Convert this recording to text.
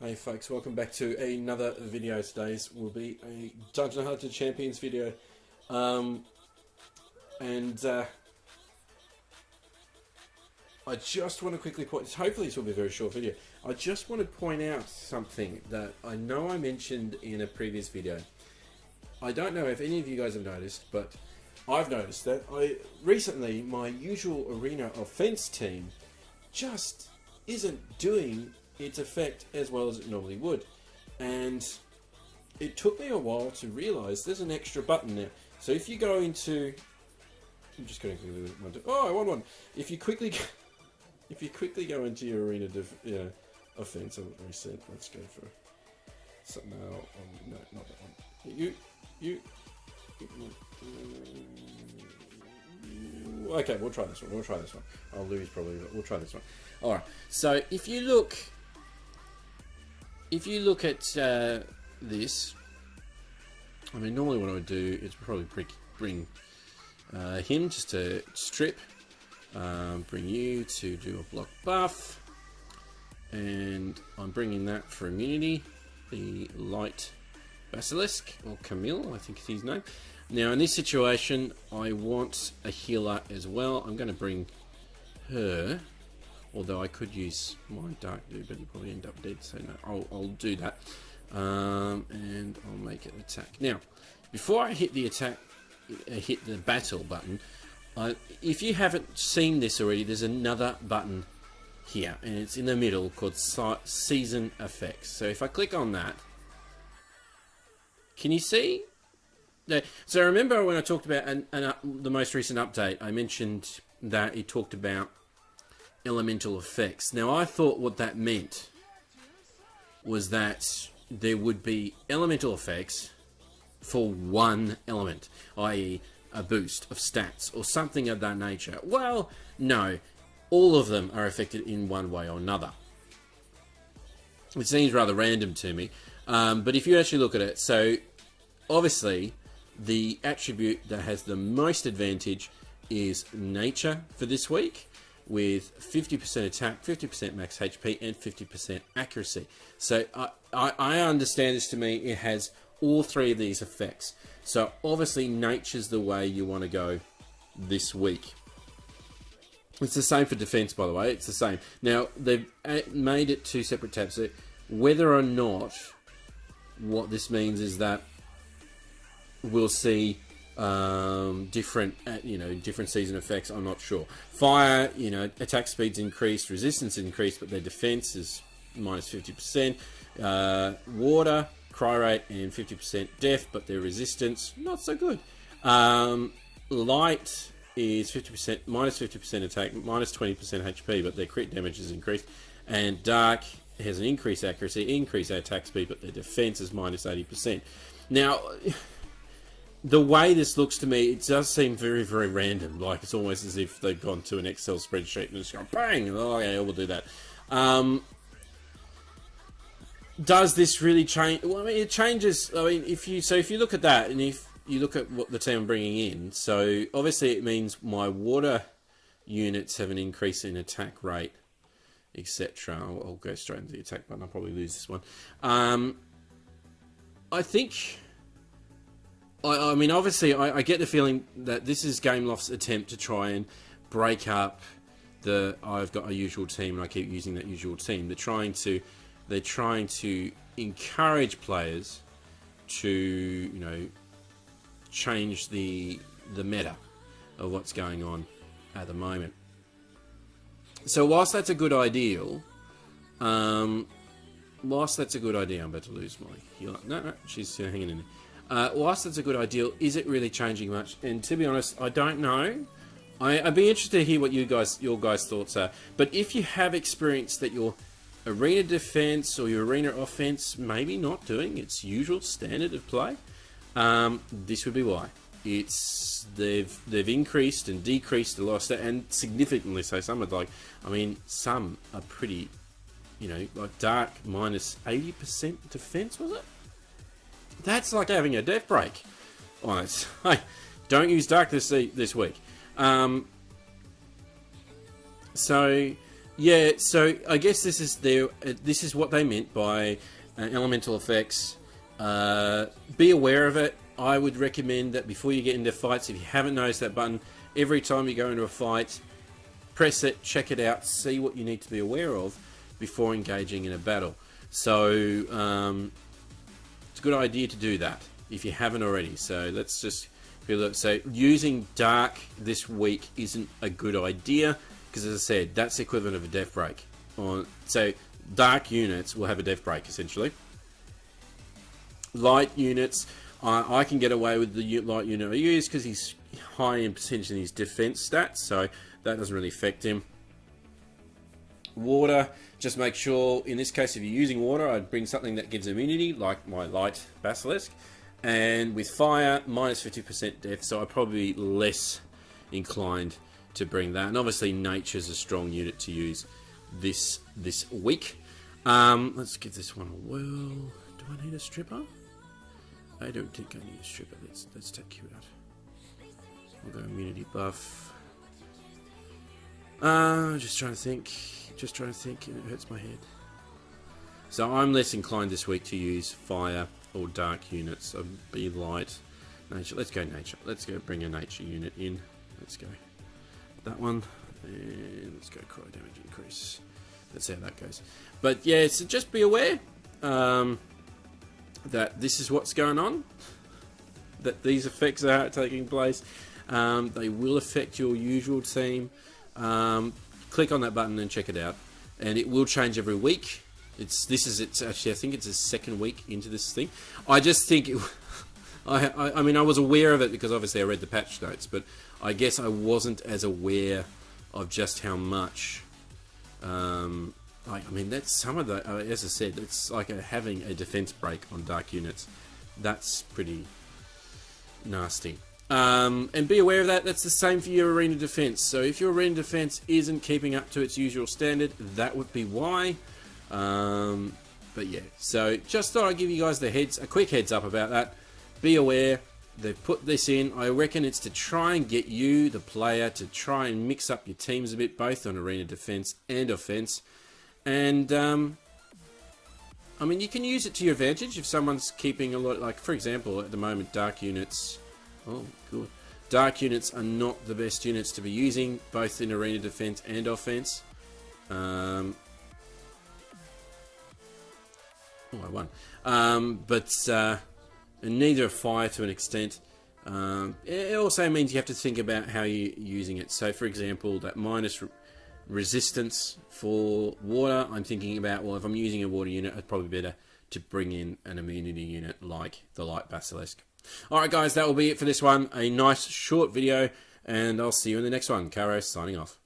Hey folks, welcome back to another video. Today's will be a Dungeon Hunter Champions video. I just want to quickly point, hopefully this will be a very short video. I just want to point out something that I know I mentioned in a previous video. I don't know if any of you guys have noticed, but I've noticed that recently my usual arena offense team just isn't doing its effect as well as it normally would, and it took me a while to realize there's an extra button there. So if you go into, I'm just going to I want one. If you quickly go into your arena offense, I'll reset. Let's go for something. No, not that one. Okay, we'll try this one. I'll lose probably, but we'll try this one. All right. So if you look at this, I mean, normally what I would do is probably bring him just to strip, bring you to do a block buff, and I'm bringing that for immunity, the light basilisk, or Camille, I think is his name. Now in this situation, I want a healer as well. I'm going to bring her. Although I could use my dark dude, but he'll probably end up dead, so no, I'll do that. And I'll make it attack. Now, before I hit the attack, hit the battle button, if you haven't seen this already, there's another button here, and it's in the middle called Season Effects. So if I click on that, can you see? So remember when I talked about the most recent update, I mentioned that it talked about elemental effects. Now I thought what that meant was that there would be elemental effects for one element, i.e. a boost of stats or something of that nature. Well, no, all of them are affected in one way or another. It seems rather random to me, but if you actually look at it, so obviously the attribute that has the most advantage is nature for this week, with 50% attack, 50% max HP, and 50% accuracy. So I understand this to mean it has all three of these effects. So obviously nature's the way you want to go this week. It's the same for defense, by the way. It's the same. Now they've made it two separate tabs. So whether or not, what this means is that we'll see different season effects. I'm not sure. Fire, attack speeds increased, resistance increased, but their defense is minus 50%. Water, cry rate, and 50% death, but their resistance not so good. Light is 50%, minus 50% attack, minus 20% HP, but their crit damage is increased. And dark has an increased accuracy, increased attack speed, but their defense is minus 80%. Now, the way this looks to me, it does seem very, very random. Like, it's almost as if they've gone to an Excel spreadsheet and just gone, bang! Oh, yeah, we'll do that. Does this really change? Well, I mean, it changes. I mean, if you look at that, and if you look at what the team I'm bringing in, so obviously it means my water units have an increase in attack rate, etc. I'll go straight into the attack button. I'll probably lose this one. I think... I mean, obviously, I get the feeling that this is Gameloft's attempt to try and break up I've got a usual team, and I keep using that usual team. They're trying to encourage players to, change the meta of what's going on at the moment. So whilst that's a good ideal, I'm about to lose my healer. No, she's hanging in there. Whilst that's a good ideal, is it really changing much? And to be honest, I don't know. I'd be interested to hear what your guys' thoughts are. But if you have experienced that your arena defense or your arena offense maybe not doing its usual standard of play, this would be why. They've increased and decreased a lot, and significantly so. Some are pretty, like dark minus 80% defense, was it? That's like having a death break. Honest. Hey, don't use dark this week. So Yeah, so I guess this is what they meant by elemental effects. Be aware of it. I would recommend that before you get into fights, if you haven't noticed that button, every time you go into a fight, press it, check it out, see what you need to be aware of before engaging in a battle. So it's a good idea to do that if you haven't already. So let's just look. So using dark this week isn't a good idea because, as I said, that's the equivalent of a death break. So dark units will have a death break essentially. Light units, I can get away with the light unit I use because he's high in percentage in his defense stats, so that doesn't really affect him. Water, just make sure, in this case, if you're using water, I'd bring something that gives immunity, like my light basilisk. And with fire, minus 50% death, so I'm probably less inclined to bring that. And obviously, nature's a strong unit to use this week. Let's give this one a whirl. Do I need a stripper? I don't think I need a stripper. Let's take you out. We'll go immunity buff. Just trying to think. And it hurts my head. So I'm less inclined this week to use fire or dark units. I'll be light. Nature. Let's go nature. Let's go bring a nature unit in. Let's go that one. And let's go cryo damage increase. That's how that goes. But yeah, so just be aware that this is what's going on. That these effects are taking place. They will affect your usual team. Click on that button and check it out, and it will change every week. It's actually, I think it's the second week into this thing. I just think I mean, I was aware of it because obviously I read the patch notes, but I guess I wasn't as aware of just how much. I mean, that's some of the, as I said, it's like having a defense break on dark units. That's pretty nasty. And be aware of that. That's the same for your arena defense. So if your arena defense isn't keeping up to its usual standard, that would be why. But yeah, so just thought I'd give you guys a quick heads up about that. Be aware. They've put this in. I reckon it's to try and get you, the player, to try and mix up your teams a bit, both on arena defense and offense. And I mean, you can use it to your advantage if someone's keeping a lot. Like for example, at the moment, dark units. Oh, good. Dark units are not the best units to be using, both in arena defense and offense. Oh, I won. And neither are fire to an extent. It also means you have to think about how you're using it. So, for example, that minus resistance for water, I'm thinking about, well, if I'm using a water unit, it's probably better to bring in an immunity unit like the light basilisk. Alright guys, that will be it for this one. A nice short video, and I'll see you in the next one. Karo signing off.